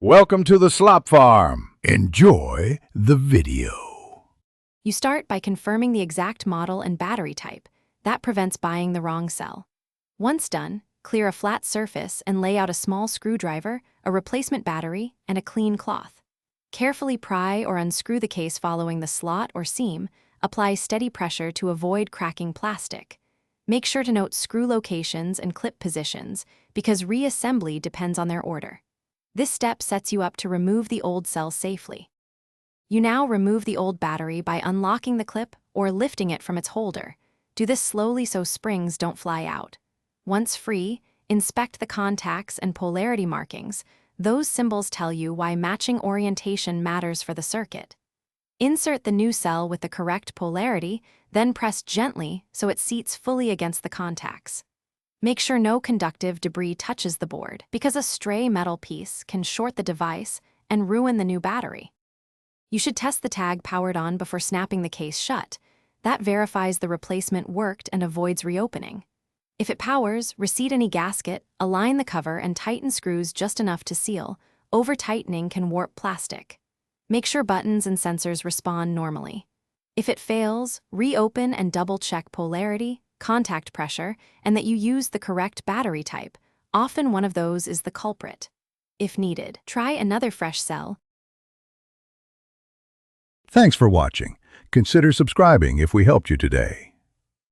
Welcome to the Slop Farm. Enjoy the video. You start by confirming the exact model and battery type. That prevents buying the wrong cell. Once done, clear a flat surface and lay out a small screwdriver, a replacement battery, and a clean cloth. Carefully pry or unscrew the case following the slot or seam. Apply steady pressure to avoid cracking plastic. Make sure to note screw locations and clip positions because reassembly depends on their order. This step sets you up to remove the old cell safely. You now remove the old battery by unlocking the clip or lifting it from its holder. Do this slowly so springs don't fly out. Once free, inspect the contacts and polarity markings. Those symbols tell you why matching orientation matters for the circuit. Insert the new cell with the correct polarity, then press gently so it seats fully against the contacts. Make sure no conductive debris touches the board because a stray metal piece can short the device and ruin the new battery. You should test the tag powered on before snapping the case shut. That verifies the replacement worked and avoids reopening. If it powers, reseat any gasket, align the cover, and tighten screws just enough to seal. Over-tightening can warp plastic. Make sure buttons and sensors respond normally. If it fails, reopen and double-check polarity, contact pressure, and that you use the correct battery type. Often one of those is the culprit. If needed, try another fresh cell. Thanks for watching. Consider subscribing if we helped you today.